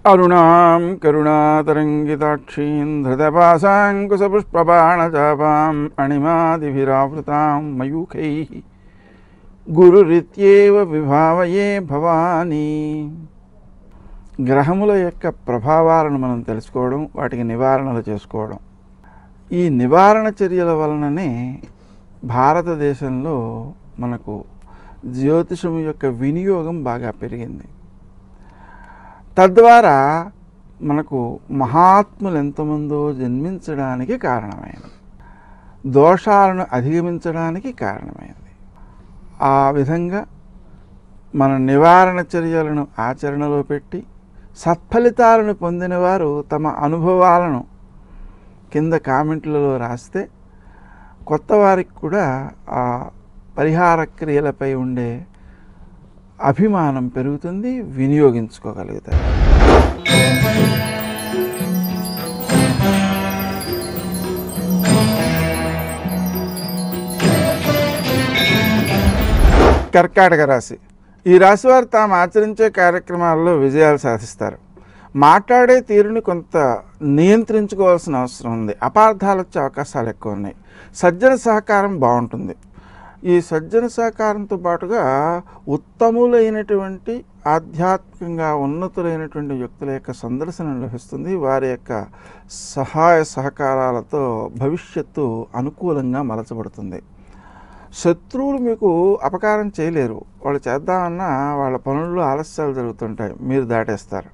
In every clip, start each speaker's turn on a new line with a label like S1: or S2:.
S1: అరుణాం కరుణాతరంగితాక్షీం ధృతపాశాంకుశపుష్పబాణచాపాం అణిమాదిభిరావృతాం మయూఖైః గురురిత్యేవ విభావయే భవానీ. గ్రహముల యొక్క ప్రభావాలను మనం తెలుసుకోవడం, వాటికి నివారణలు చేసుకోవడం, ఈ నివారణ చర్యల వలననే భారతదేశంలో మనకు జ్యోతిషం యొక్క వినియోగం బాగా పెరిగింది. తద్వారా మనకు మహాత్ములు ఎంతమందో జన్మించడానికి కారణమైనది, దోషాలను అధిగమించడానికి కారణమైనది. ఆ విధంగా మన నివారణ చర్యలను ఆచరణలో పెట్టి సత్ఫలితాలను పొందిన వారు తమ అనుభవాలను కింద కామెంట్లలో రాస్తే కొత్త వారికి కూడా ఆ పరిహార క్రియలపై ఉండే అభిమానం పెరుగుతుంది, వినియోగించుకోగలుగుతారు. కర్కాటక రాశి. ఈ రాశి వారు తాము ఆచరించే కార్యక్రమాల్లో విజయాలు సాధిస్తారు. మాట్లాడే తీరుని కొంత నియంత్రించుకోవాల్సిన అవసరం ఉంది. అపార్థాలు వచ్చే అవకాశాలు ఎక్కువ ఉన్నాయి. సజ్జన సహకారం బాగుంటుంది. ఈ సజ్జన సహకారంతో పాటుగా ఉత్తములైనటువంటి ఆధ్యాత్మికంగా ఉన్నతులైనటువంటి వ్యక్తుల యొక్క సందర్శనం లభిస్తుంది. వారి యొక్క సహాయ సహకారాలతో భవిష్యత్తు అనుకూలంగా మలచబడుతుంది. శత్రువులు మీకు అపకారం చేయలేరు. వాళ్ళు చేద్దామన్నా వాళ్ళ పనుల్లో ఆలస్యాలు జరుగుతుంటాయి, మీరు దాటేస్తారు.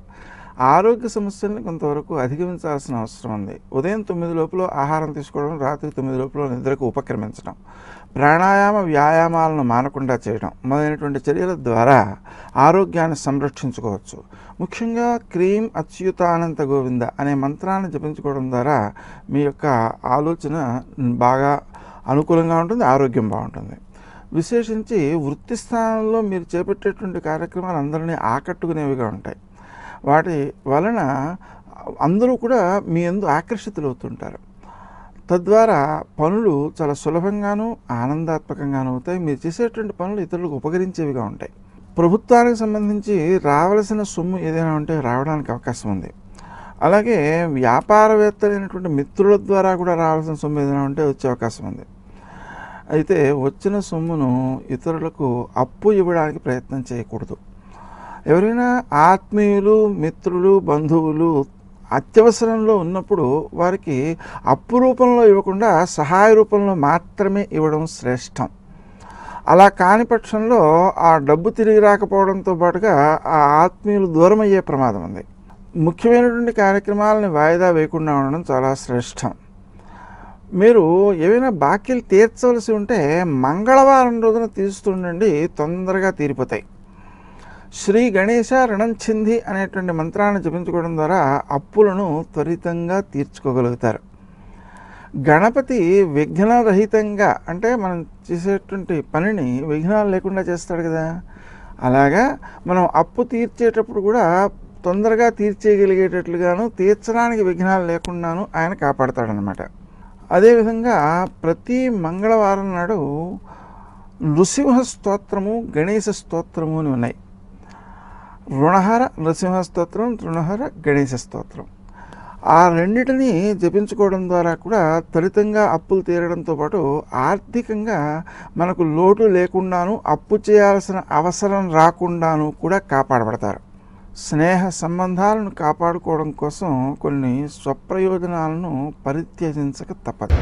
S1: ఆరోగ్య సమస్యల్ని కొంతవరకు అధిగమించాల్సిన అవసరం ఉంది. ఉదయం 9 లోపల ఆహారం తీసుకోవడం, రాత్రి 9 లోపల నిద్రకు ఉపక్రమించడం, ప్రాణాయామ వ్యాయామాలను మానకుండా చేయడం మొదలైనటువంటి చర్యల ద్వారా ఆరోగ్యాన్ని సంరక్షించుకోవచ్చు. ముఖ్యంగా క్రీం అచ్యుతానంత గోవింద అనే మంత్రాన్ని జపించుకోవడం ద్వారా మీ యొక్క ఆలోచన బాగా అనుకూలంగా ఉంటుంది, ఆరోగ్యం బాగుంటుంది. విశేషించి వృత్తి స్థానంలో మీరు చేపట్టేటువంటి కార్యక్రమాలు అందరినీ ఆకట్టుకునేవిగా ఉంటాయి. వాటి వలన అందరూ కూడా మీ యందు ఆకర్షితులవుతుంటారు. తద్వారా పనులు చాలా సులభంగానూ ఆనందాత్మకంగానూ అవుతాయి. మీరు చేసేటువంటి పనులు ఇతరులకు ఉపకరించేవిగా ఉంటాయి. ప్రభుత్వానికి సంబంధించి రావలసిన సొమ్ము ఏదైనా ఉంటే రావడానికి అవకాశం ఉంది. అలాగే వ్యాపారవేత్తలైనటువంటి మిత్రుల ద్వారా కూడా రావాల్సిన సొమ్ము ఏదైనా ఉంటే వచ్చే అవకాశం ఉంది. అయితే వచ్చిన సొమ్మును ఇతరులకు అప్పు ఇవ్వడానికి ప్రయత్నం చేయకూడదు. ఎవరైనా ఆత్మీయులు, మిత్రులు, బంధువులు అత్యవసరంలో ఉన్నప్పుడు వారికి అప్పు రూపంలో ఇవ్వకుండా సహాయ రూపంలో మాత్రమే ఇవ్వడం శ్రేష్టం. అలా కాని పక్షంలో ఆ డబ్బు తిరిగి రాకపోవడంతో పాటుగా ఆ ఆత్మీయులు దూరం అయ్యే ప్రమాదం ఉంది. ముఖ్యమైనటువంటి కార్యక్రమాలని వాయిదా వేయకుండా ఉండడం చాలా శ్రేష్టం. మీరు ఏవైనా బాకీలు తీర్చవలసి ఉంటే మంగళవారం రోజున తీస్తుండండి, తొందరగా తీరిపోతాయి. శ్రీ గణేశ రుణంచింది అనేటువంటి మంత్రాన్ని జపించుకోవడం ద్వారా అప్పులను త్వరితంగా తీర్చుకోగలుగుతారు. గణపతి విఘ్నరహితంగా, అంటే మనం చేసేటువంటి పనిని విఘ్నాలు లేకుండా చేస్తాడు కదా, అలాగా మనం అప్పు తీర్చేటప్పుడు కూడా తొందరగా తీర్చేయగలిగేటట్లుగాను, తీర్చడానికి విఘ్నాలు లేకుండాను ఆయన కాపాడతాడనమాట. అదేవిధంగా ప్రతి మంగళవారం నాడు నృసింహ స్తోత్రము, గణేశ స్తోత్రము అని ఉన్నాయి. రుణహర నృసింహ స్తోత్రం, రుణహర గణేశ స్తోత్రం. ఆ రెండింటిని జపించుకోవడం ద్వారా కూడా త్వరితంగా అప్పులు తీరడంతో పాటు ఆర్థికంగా మనకు లోటు లేకుండాను, అప్పు చేయాల్సిన అవసరం రాకుండాను కూడా కాపాడబడతారు. స్నేహ సంబంధాలను కాపాడుకోవడం కోసం కొన్ని స్వప్రయోజనాలను పరిత్యజించక తప్పదు.